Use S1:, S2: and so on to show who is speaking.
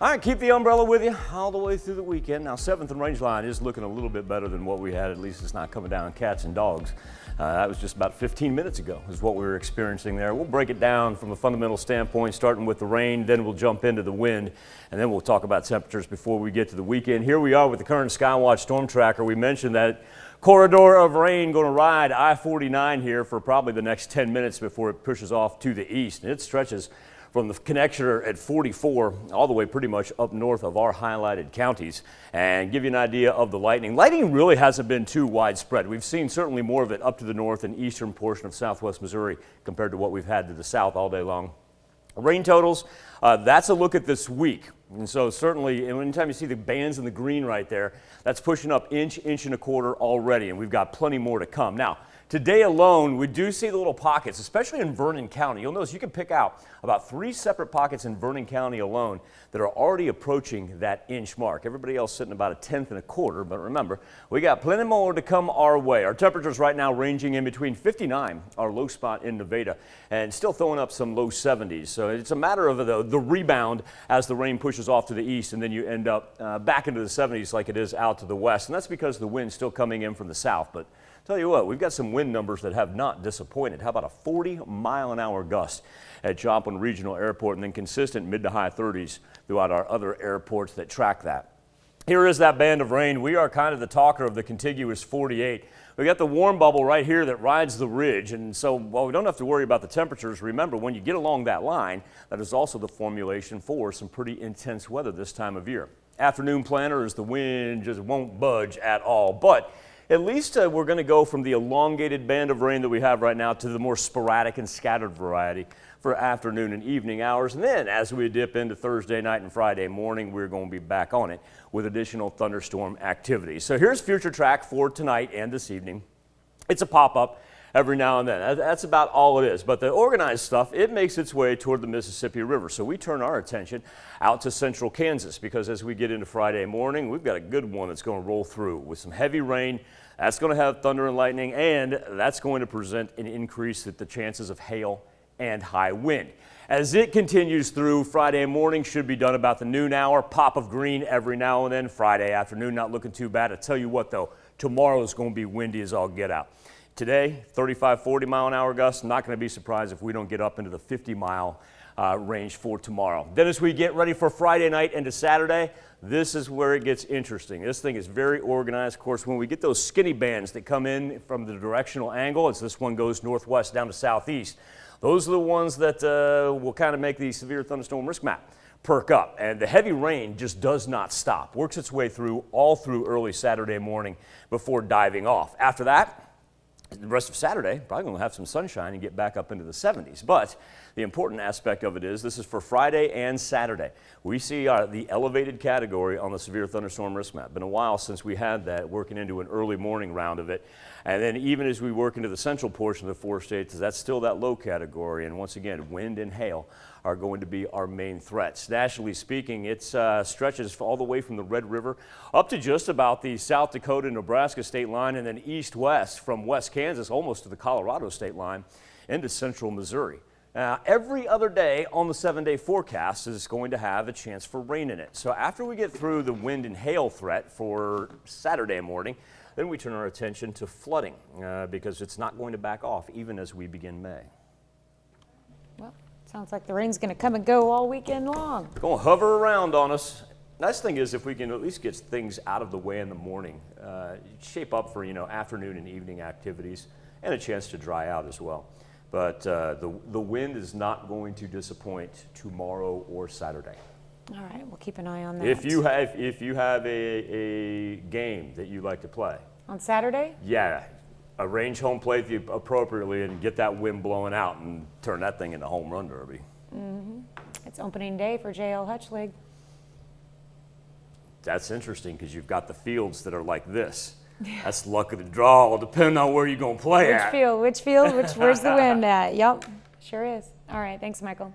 S1: All right, keep the umbrella with you all the way through the weekend. Now, 7th and Rangeline is looking a little bit better than what we had. At least it's not coming down cats and dogs. That was just about 15 minutes ago is what we were experiencing there. We'll break it down from a fundamental standpoint, starting with the rain, then we'll jump into the wind, and then we'll talk about temperatures before we get to the weekend. Here we are with the current Skywatch Storm Tracker. We mentioned that corridor of rain going to ride I-49 here for probably the next 10 minutes before it pushes off to the east. And it stretches from the connector at 44 all the way pretty much up north of our highlighted counties. And give you an idea of the lightning. Lightning really hasn't been too widespread. We've seen certainly more of it up to the north and eastern portion of southwest Missouri compared to what we've had to the south all day long. Rain totals, that's a look at this week. And so certainly, anytime you see the bands in the green right there, that's pushing up inch and a quarter already, and we've got plenty more to come. Now, today alone, we do see the little pockets, especially in Vernon County. You'll notice you can pick out about 3 separate pockets in Vernon County alone that are already approaching that inch mark. Everybody else sitting about 1/10 and a quarter, but remember, we got plenty more to come our way. Our temperatures right now ranging in between 59, our low spot in Nevada, and still throwing up some low 70s. So it's a matter of the rebound as the rain pushes off to the east, and then you end up back into the 70s like it is out to the west. And that's because the wind's still coming in from the south. But tell you what, we've got some wind numbers that have not disappointed. How about a 40-mile-an-hour gust at Joplin Regional Airport, and then consistent mid to high 30s throughout our other airports that track that. Here is that band of rain. We are kind of the talker of the contiguous 48. We got the warm bubble right here that rides the ridge, and so while we don't have to worry about the temperatures, remember when you get along that line, that is also the formulation for some pretty intense weather this time of year. Afternoon planner is the wind just won't budge at all, but at least we're going to go from the elongated band of rain that we have right now to the more sporadic and scattered variety for afternoon and evening hours. And then as we dip into Thursday night and Friday morning, we're going to be back on it with additional thunderstorm activity. So here's future track for tonight and this evening. It's a pop-up every now and then. That's about all it is. But the organized stuff, it makes its way toward the Mississippi River. So we turn our attention out to central Kansas because as we get into Friday morning, we've got a good one that's going to roll through with some heavy rain. That's going to have thunder and lightning, and that's going to present an increase in the chances of hail and high wind. As it continues through, Friday morning should be done about the noon hour. Pop of green every now and then. Friday afternoon, not looking too bad. I tell you what, though, tomorrow is going to be windy as all get out. Today, 35, 40-mile-an-hour gusts. Not going to be surprised if we don't get up into the 50-mile range for tomorrow. Then as we get ready for Friday night into Saturday, this is where it gets interesting. This thing is very organized. Of course, when we get those skinny bands that come in from the directional angle, as this one goes northwest down to southeast, those are the ones that will kind of make the severe thunderstorm risk map perk up. And the heavy rain just does not stop. Works its way through all through early Saturday morning before diving off. After that, the rest of Saturday, probably going to have some sunshine and get back up into the 70s. But the important aspect of it is this is for Friday and Saturday. We see the elevated category on the severe thunderstorm risk map. Been a while since we had that, working into an early morning round of it. And then even as we work into the central portion of the 4 states, that's still that low category. And once again, wind and hail are going to be our main threats. Nationally speaking, it stretches all the way from the Red River up to just about the South Dakota-Nebraska state line, and then east-west from West Kansas almost to the Colorado state line into central Missouri. Every other day on the 7-day forecast is going to have a chance for rain in it. So after we get through the wind and hail threat for Saturday morning, then we turn our attention to flooding because it's not going to back off even as we begin May.
S2: Well, sounds like the rain's going to come and go all weekend long.
S1: It's going to hover around on us. Nice thing is if we can at least get things out of the way in the morning, shape up for afternoon and evening activities and a chance to dry out as well. But the wind is not going to disappoint tomorrow or Saturday.
S2: All right, we'll keep an eye on that.
S1: If you have a game that you like to play
S2: on Saturday,
S1: yeah, arrange home plate appropriately and get that wind blowing out and turn that thing into home run derby.
S2: It's opening day for JL Hutch League.
S1: That's interesting because you've got the fields that are like this. That's luck of the draw, depending on where you're going to play at.
S2: Which field? Where's the wind at? Yep, sure is. All right, thanks, Michael.